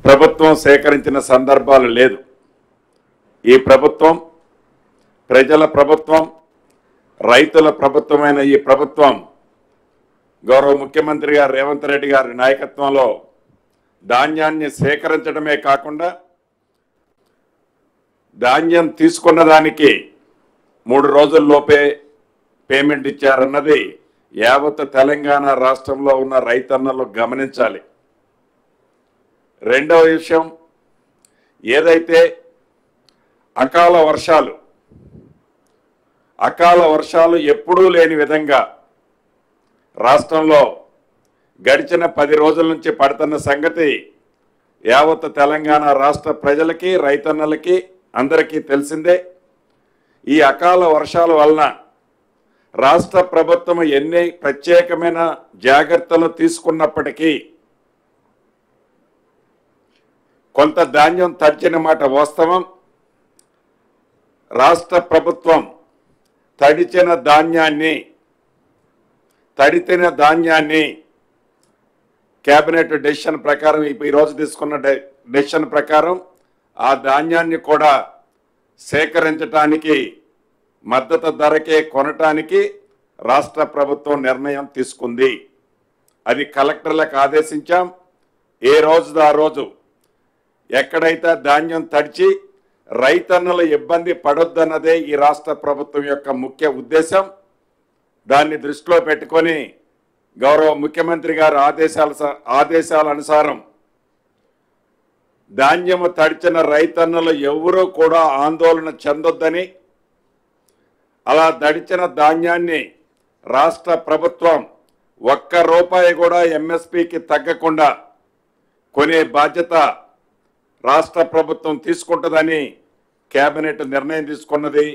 ప్రభుత్వం సేకరించిన సందర్భాలు లేదు. ఈ ప్రభుత్వం ప్రజల ప్రభుత్వం, రైతుల ప్రభుత్వమైన ఈ ప్రభుత్వం గౌరవ ముఖ్యమంత్రి గారు రేవంత్ రెడ్డి గారి నాయకత్వంలో ధాన్యాన్ని సేకరించడమే కాకుండా ధాన్యం తీసుకున్న దానికి 3 రోజుల్లోపే పేమెంట్ ఇచ్చారన్నది యావత్ తెలంగాణ రాష్ట్రంలో ఉన్న రైతన్నలు గమనించాలి. రెండవ విషయం, ఏదైతే అకాల వర్షాలు ఎప్పుడూ లేని విధంగా రాష్ట్రంలో గడిచిన 10 రోజుల నుంచి పడుతున్న సంగతి యావత్ తెలంగాణ రాష్ట్ర ప్రజలకి, రైతన్నలకి అందరికీ తెలిసిందే. ఈ అకాల వర్షాల వలన రాష్ట్ర ప్రభుత్వం ఎన్ని ప్రత్యేకమైన జాగ్రత్తలు తీసుకున్నప్పటికీ కొంత ధాన్యం తడిచిన మాట వాస్తవం. రాష్ట్ర ప్రభుత్వం తడిచిన ధాన్యాన్ని కేబినెట్ డెసిషన్ ప్రకారం ఈరోజు తీసుకున్న డెసిషన్ ప్రకారం ఆ ధాన్యాన్ని కూడా సేకరించడానికి, మద్దతు ధరకే కొనటానికి రాష్ట్ర ప్రభుత్వం నిర్ణయం తీసుకుంది. అది కలెక్టర్లకు ఆదేశించాం. ఏ రోజుది ఆ రోజు ఎక్కడైతే ధాన్యం తడిచి రైతన్నల ఇబ్బంది పడొద్దన్నదే ఈ రాష్ట్ర ప్రభుత్వం యొక్క ముఖ్య ఉద్దేశం. దాన్ని దృష్టిలో పెట్టుకొని గౌరవ ముఖ్యమంత్రి గారి ఆదేశాల అనుసారం ధాన్యము తడిచిన రైతన్నలు ఎవరూ కూడా ఆందోళన చెందొద్దని, అలా తడిచిన ధాన్యాన్ని రాష్ట్ర ప్రభుత్వం ₹1 కూడా ఎంఎస్పీకి తగ్గకుండా కొనే బాధ్యత రాష్ట్ర ప్రభుత్వం తీసుకుంటుందని కేబినెట్ నిర్ణయం తీసుకున్నది.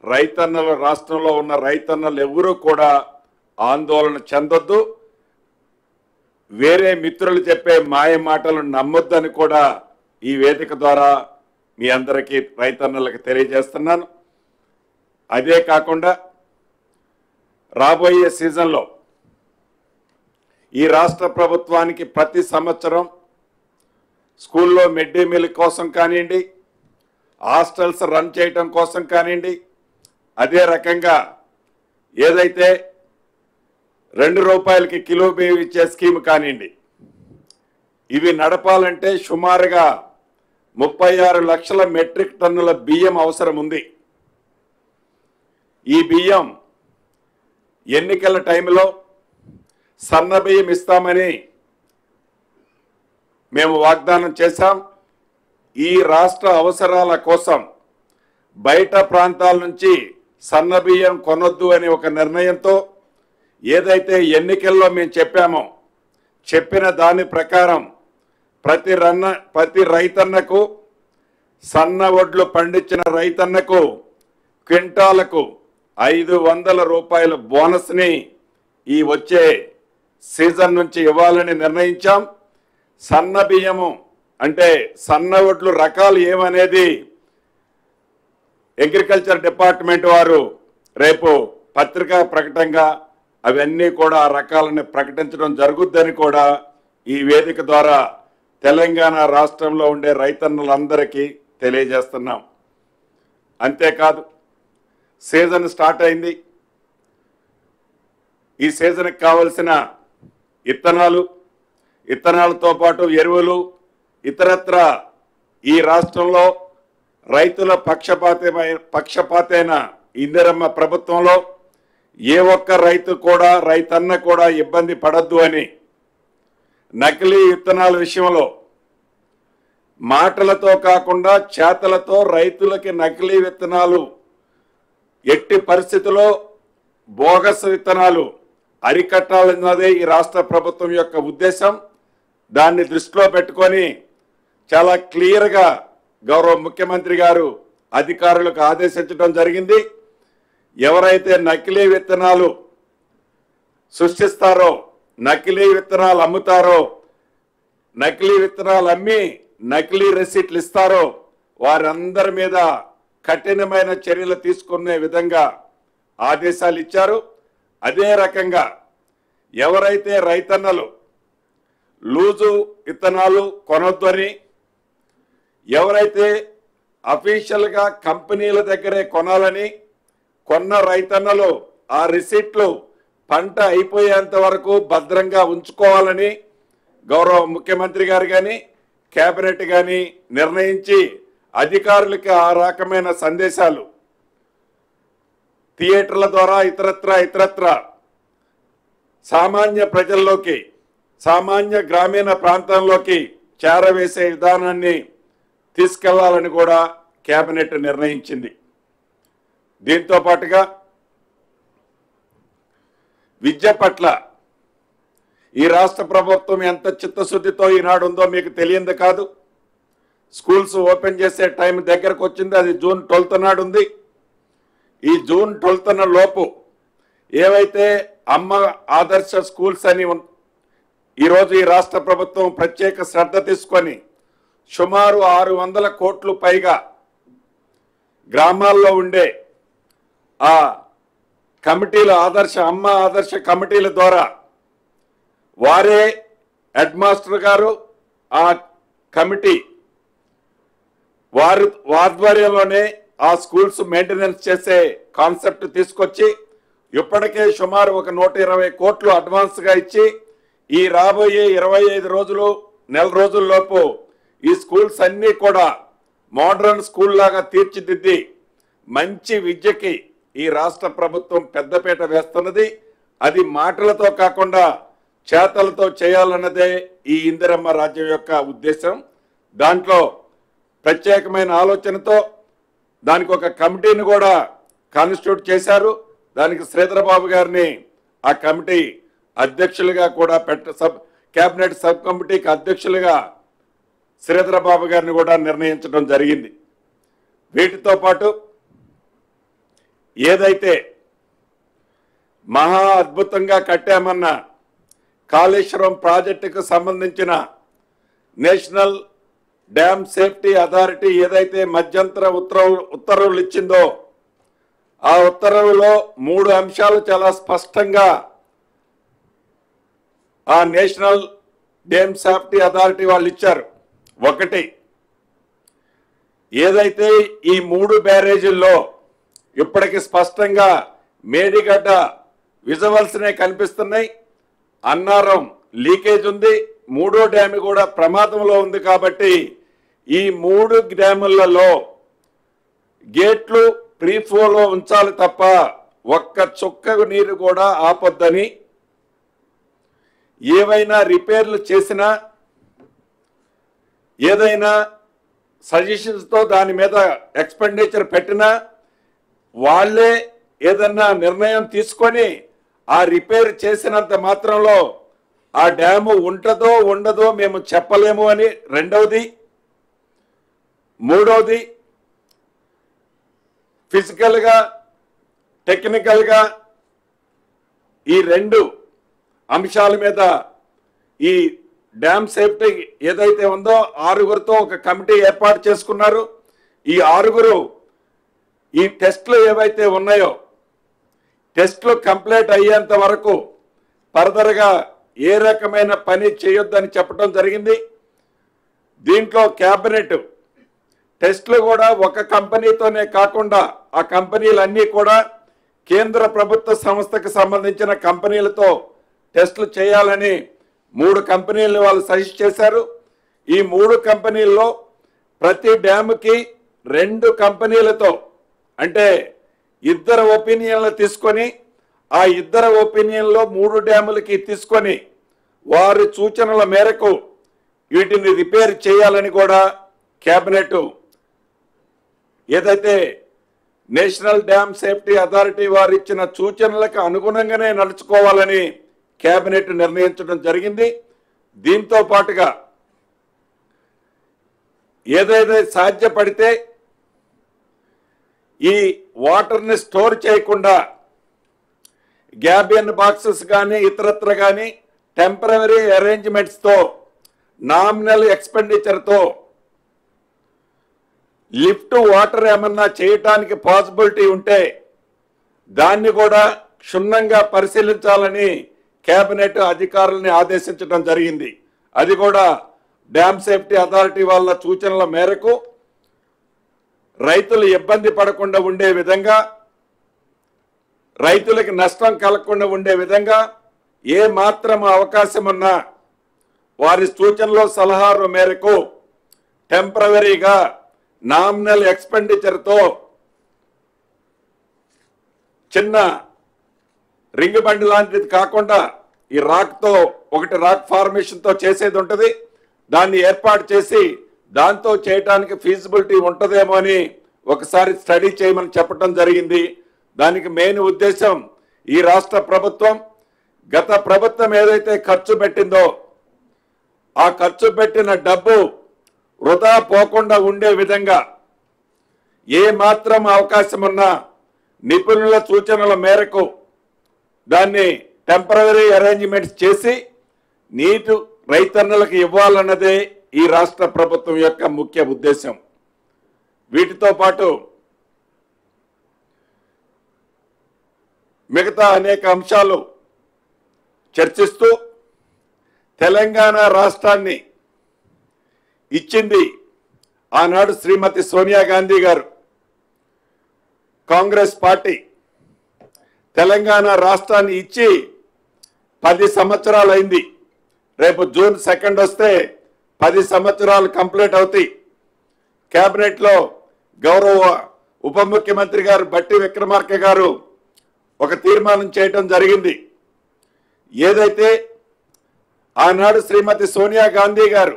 రైతన్నలు, రాష్ట్రంలో ఉన్న రైతన్నలు ఎవరూ కూడా ఆందోళన చెందొద్దు, వేరే మిత్రులు చెప్పే మాయ మాటలు నమ్మొద్దని కూడా ఈ వేదిక ద్వారా మీ అందరికీ, రైతన్నలకు తెలియజేస్తున్నాను. అదే కాకుండా రాబోయే సీజన్లో ఈ రాష్ట్ర ప్రభుత్వానికి ప్రతి సంవత్సరం స్కూల్లో మిడ్ డే మీల్ కోసం కానివ్వండి, హాస్టల్స్ రన్ చేయటం కోసం కానివ్వండి, అదే రకంగా ఏదైతే ₹2కి కిలో బియ్యం ఇచ్చే స్కీమ్ కానివ్వండి, ఇవి నడపాలంటే సుమారుగా 36 లక్షల మెట్రిక్ టన్నుల బియ్యం అవసరం ఉంది. ఈ బియ్యం ఎన్నికల టైంలో సన్న బియ్యం ఇస్తామని మేము వాగ్దానం చేశాం. ఈ రాష్ట్ర అవసరాల కోసం బయట ప్రాంతాల నుంచి సన్న బియ్యం కొనొద్దు అనే ఒక నిర్ణయంతో ఏదైతే ఎన్నికల్లో మేము చెప్పామో చెప్పిన దాని ప్రకారం ప్రతి రైతన్నకు, సన్న వడ్లు పండించిన రైతన్నకు క్వింటాలకు ₹500 బోనస్ని ఈ వచ్చే సీజన్ నుంచి ఇవ్వాలని నిర్ణయించాం. సన్న బియ్యము అంటే సన్న వడ్లు రకాలు ఏమనేది అగ్రికల్చర్ డిపార్ట్మెంట్ వారు రేపు పత్రికా ప్రకటనగా అవన్నీ కూడా ఆ రకాలను ప్రకటించడం జరుగుద్దని కూడా ఈ వేదిక ద్వారా తెలంగాణ రాష్ట్రంలో ఉండే రైతన్నులందరికీ తెలియజేస్తున్నాం. అంతేకాదు, సీజన్ స్టార్ట్ అయింది. ఈ సీజన్కి కావలసిన ఇత్తనాలతో పాటు ఎరువులు, ఇతరత్ర ఈ రాష్ట్రంలో రైతుల పక్షపాతైన ఇందిరమ్మ ప్రభుత్వంలో ఏ ఒక్క రైతన్న కూడా ఇబ్బంది పడద్దు అని నకిలీ విత్తనాల విషయంలో మాటలతో కాకుండా చేతలతో రైతులకి నకిలీ విత్తనాలు, ఎట్టి పరిస్థితుల్లో బోగస్ విత్తనాలు అరికట్టాలన్నదే ఈ రాష్ట్ర ప్రభుత్వం యొక్క ఉద్దేశం. దాన్ని దృష్టిలో పెట్టుకొని చాలా క్లియర్గా గౌరవ ముఖ్యమంత్రి గారు అధికారులకు ఆదేశించడం జరిగింది. ఎవరైతే నకిలీ విత్తనాలు సృష్టిస్తారో, నకిలీ విత్తనాలు అమ్ముతారో, నకిలీ విత్తనాలు అమ్మి నకిలీ రెసిప్ట్లు ఇస్తారో వారందరి మీద కఠినమైన చర్యలు తీసుకునే విధంగా ఆదేశాలు ఇచ్చారు. అదే రకంగా ఎవరైతే రైతన్నలు లూజు విత్తనాలు కొనొద్దని, ఎవరైతే అఫీషియల్గా కంపెనీల దగ్గరే కొనాలని కొన్న రైతన్నలు ఆ రిసిప్ట్లు పంట అయిపోయేంత వరకు భద్రంగా ఉంచుకోవాలని గౌరవ ముఖ్యమంత్రి గారు కానీ కేబినెట్ కానీ నిర్ణయించి అధికారులకి ఆ రకమైన సందేశాలు థియేటర్ల ద్వారా ఇతరత్ర సామాన్య ప్రజల్లోకి సామాన్య గ్రామీణ ప్రాంతంలోకి చేరవేసే విధానాన్ని తీసుకెళ్లాలని కూడా కేబినెట్ నిర్ణయించింది. దీంతో పాటుగా విద్య పట్ల ఈ రాష్ట్ర ప్రభుత్వం ఎంత చిత్తశుద్ధితో ఈనాడు ఉందో మీకు తెలియంది కాదు. స్కూల్స్ ఓపెన్ చేసే టైం దగ్గరకు వచ్చింది. అది జూన్ 12 నాడు ఉంది. ఈ జూన్ 12 లోపు ఏవైతే అమ్మ ఆదర్శ స్కూల్స్ అని ఈరోజు ఈ రాష్ట్ర ప్రభుత్వం ప్రత్యేక శ్రద్ధ తీసుకొని సుమారు 600 కోట్లు పైగా గ్రామాల్లో ఉండే ఆ కమిటీల అమ్మ ఆదర్శ కమిటీల ద్వారా వారే హెడ్ మాస్టర్ గారు ఆ కమిటీ వారి ఆధ్వర్యంలోనే ఆ స్కూల్స్ మెయింటెనెన్స్ చేసే కాన్సెప్ట్ తీసుకొచ్చి ఇప్పటికే సుమారు ఒక 120 కోట్లు అడ్వాన్స్గా ఇచ్చి ఈ రాబోయే 25 రోజులు నెల రోజుల్లోపు ఈ స్కూల్స్ అన్నీ కూడా మోడర్న్ స్కూల్ లాగా తీర్చిదిద్ది మంచి విద్యకి ఈ రాష్ట్ర ప్రభుత్వం పెద్దపీట వేస్తున్నది. అది మాటలతో కాకుండా చేతలతో చేయాలన్నదే ఈ ఇందిరమ్మ రాజ్యం యొక్క ఉద్దేశం. దాంట్లో ప్రత్యేకమైన ఆలోచనతో దానికి ఒక కమిటీని కూడా కాన్స్టిట్యూట్ చేశారు. దానికి శ్రీధరబాబు గారిని ఆ కమిటీ అధ్యక్షులుగా కూడా కేబినెట్ సబ్ కమిటీకి అధ్యక్షులుగా శ్రీధరబాబు గారిని కూడా నిర్ణయించడం జరిగింది. వీటితో పాటు ఏదైతే మహా అద్భుతంగా కట్టామన్న కాళేశ్వరం ప్రాజెక్టుకు సంబంధించిన నేషనల్ డ్యామ్ సేఫ్టీ అథారిటీ ఏదైతే మధ్యంతర ఉత్తర్వులు ఇచ్చిందో ఆ ఉత్తర్వులో 3 అంశాలు చాలా స్పష్టంగా ఆ నేషనల్ డ్యామ్ సేఫ్టీ అథారిటీ వాళ్ళు ఇచ్చారు. ఒకటి, ఏదైతే ఈ 3 బ్యారేజీల్లో ఇప్పటికి స్పష్టంగా మేడిగడ్డ విజువల్స్నే కనిపిస్తున్నాయి. అన్నారం లీకేజ్ ఉంది. 3వ డ్యామ్ కూడా ప్రమాదంలో ఉంది. కాబట్టి ఈ 3 డ్యాములలో గేట్లు ప్రీ ఫ్లోలో ఉంచాలి తప్ప ఒక్క చుక్క నీరు కూడా ఆపొద్దని, ఏవైనా రిపేర్లు చేసినా ఏదైనా సజెషన్స్తో దాని మీద ఎక్స్పెండిచర్ పెట్టినా వాళ్ళే ఏదన్నా నిర్ణయం తీసుకొని ఆ రిపేర్ చేసినంత మాత్రంలో ఆ డ్యాము ఉంటుందో ఉండదో మేము చెప్పలేము అని రెండవది. మూడవది, ఫిజికల్గా టెక్నికల్గా ఈ 2 అంశాల మీద ఈ డ్యామ్ సేఫ్టీ ఏదైతే ఉందో 6గురితో ఒక కమిటీ ఏర్పాటు చేసుకున్నారు. ఈ 6గురు ఈ టెస్టులు ఏవైతే ఉన్నాయో టెస్టులు కంప్లీట్ అయ్యేంత వరకు ఫర్దర్గా ఏ రకమైన పని చేయొద్దని చెప్పడం జరిగింది. దీంట్లో కేబినెట్ టెస్టులు కూడా ఒక కంపెనీతోనే కాకుండా ఆ కంపెనీలన్నీ కూడా కేంద్ర ప్రభుత్వ సంస్థకు సంబంధించిన కంపెనీలతో టెస్టులు చేయాలని 3 కంపెనీలను వాళ్ళు సజెస్ట్ చేశారు. ఈ 3 కంపెనీల్లో ప్రతి డ్యాముకి 2 కంపెనీలతో అంటే 2 ఒపీనియన్లు తీసుకొని ఆ 2 ఒపీనియన్లో 3 డ్యాములకి తీసుకొని వారి సూచనల మేరకు వీటిని రిపేర్ చేయాలని కూడా కేబినెట్ ఏదైతే నేషనల్ డ్యామ్ సేఫ్టీ అథారిటీ వారు ఇచ్చిన సూచనలకు అనుగుణంగానే నడుచుకోవాలని కేబినెట్ నిర్ణయించడం జరిగింది. దీంతో పాటుగా ఏదైతే సాధ్యపడితే ఈ వాటర్ని స్టోర్ చేయకుండా గ్యాబియన్ బాక్సెస్ కానీ ఇతరత్ర కానీ టెంపరరీ అరేంజ్మెంట్స్తో నామినల్ ఎక్స్పెండిచర్తో లిఫ్ట్ వాటర్ ఏమన్నా చేయటానికి పాసిబిలిటీ ఉంటే దాన్ని కూడా క్షుణ్ణంగా పరిశీలించాలని కేబినెట్ అధికారులని ఆదేశించడం జరిగింది. అది కూడా డ్యామ్ సేఫ్టీ అథారిటీ వాళ్ళ సూచనల మేరకు రైతులు ఇబ్బంది పడకుండా ఉండే విధంగా, రైతులకు నష్టం కలగకుండా ఉండే విధంగా ఏ మాత్రం అవకాశం ఉన్నా వారి సూచనలు సలహాల మేరకు టెంపరవరీగా నామినల్ ఎక్స్పెండిచర్తో చిన్న రింగ్ బండి లాంటిది కాకుండా ఈ రాక్తో ఒకటి రాక్ ఫార్మేషన్తో చేసేది ఉంటుంది. దాన్ని ఏర్పాటు చేసి దాంతో చేయడానికి ఫీజిబిలిటీ ఉంటుందేమో అని ఒకసారి స్టడీ చేయమని చెప్పడం జరిగింది. దానికి మెయిన్ ఉద్దేశం ఈ రాష్ట్ర ప్రభుత్వం గత ప్రభుత్వం ఏదైతే ఖర్చు పెట్టిందో ఆ ఖర్చు పెట్టిన డబ్బు వృధా పోకుండా ఉండే విధంగా ఏ మాత్రం అవకాశం ఉన్నా నిపుణుల సూచనల మేరకు దాన్ని టెంపరరీ అరేంజ్మెంట్స్ చేసి నీటి రైతన్నలకు ఇవ్వాలన్నదే ఈ రాష్ట్ర ప్రభుత్వం యొక్క ముఖ్య ఉద్దేశం. వీటితో పాటు మిగతా అనేక అంశాలు చర్చిస్తూ తెలంగాణ రాష్ట్రాన్ని ఇచ్చింది ఆనాడు శ్రీమతి సోనియా గాంధీ గారు, కాంగ్రెస్ పార్టీ. తెలంగాణ రాష్ట్రాన్ని ఇచ్చి 10 సంవత్సరాలు అయింది. రేపు జూన్ 2 వస్తే 10 సంవత్సరాలు కంప్లీట్ అవుతాయి. కేబినెట్లో గౌరవ ఉప ముఖ్యమంత్రి గారు బట్టి విక్రమార్క గారు ఒక తీర్మానం చేయటం జరిగింది. ఏదైతే ఆనాడు శ్రీమతి సోనియా గాంధీ గారు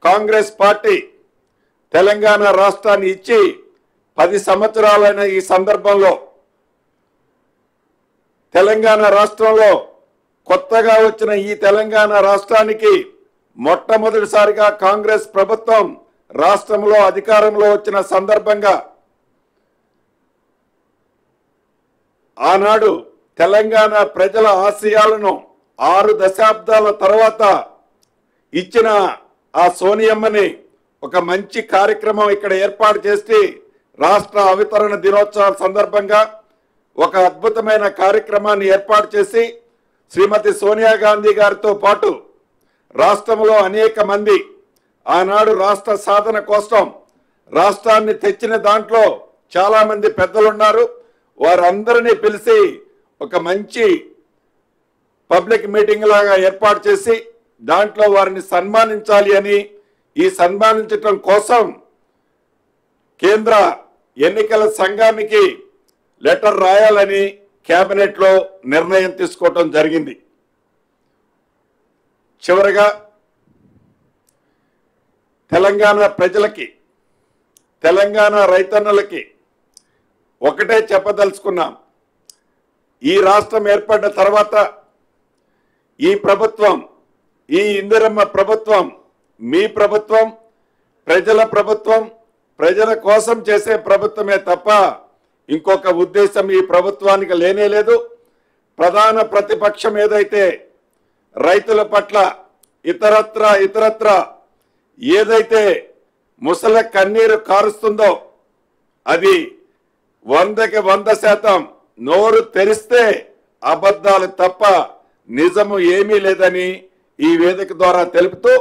కాంగ్రెస్ పార్టీ తెలంగాణ రాష్ట్రాన్ని ఇచ్చి 10 సంవత్సరాలైన ఈ సందర్భంలో తెలంగాణ రాష్ట్రంలో కొత్తగా వచ్చిన ఈ తెలంగాణ రాష్ట్రానికి మొట్టమొదటిసారిగా కాంగ్రెస్ ప్రభుత్వం రాష్ట్రంలో అధికారంలో వచ్చిన సందర్భంగా ఆనాడు తెలంగాణ ప్రజల ఆశయాలను 6 దశాబ్దాల తర్వాత ఇచ్చిన ఆ సోనియమ్మని ఒక మంచి కార్యక్రమం ఇక్కడ ఏర్పాటు చేసి రాష్ట్ర అవతరణ దినోత్సవాల సందర్భంగా ఒక అద్భుతమైన కార్యక్రమాన్ని ఏర్పాటు చేసి శ్రీమతి సోనియా గాంధీ గారితో పాటు రాష్ట్రంలో అనేక మంది ఆనాడు రాష్ట్ర సాధన కోసం రాష్ట్రాన్ని తెచ్చిన దాంట్లో చాలా మంది పెద్దలు ఉన్నారు. వారందరినీ పిలిచి ఒక మంచి పబ్లిక్ మీటింగ్ లాగా ఏర్పాటు చేసి దాంట్లో వారిని సన్మానించాలి అని, ఈ సన్మానించటం కోసం కేంద్ర ఎన్నికల సంఘానికి లెటర్ రాయాలని కేబినెట్లో నిర్ణయం తీసుకోవటం జరిగింది. చివరగా తెలంగాణ ప్రజలకి, తెలంగాణ రైతన్నలకి ఒకటే చెప్పదలుచుకున్నాం. ఈ రాష్ట్రం ఏర్పడిన తర్వాత ఈ ప్రభుత్వం, ఈ ఇందిరమ్మ ప్రభుత్వం మీ ప్రభుత్వం, ప్రజల ప్రభుత్వం, ప్రజల కోసం చేసే ప్రభుత్వమే తప్ప ఇంకొక ఉద్దేశం ఈ ప్రభుత్వానికి లేనే లేదు. ప్రధాన ప్రతిపక్షం ఏదైతే రైతుల పట్ల ఇతరత్ర ఏదైతే ముసల కన్నీరు కారుస్తుందో అది 100కి 100% నోరు తెరిస్తే అబద్ధాలు తప్ప నిజము ఏమీ లేదని ఈ వేదిక ద్వారా తెలుపుతూ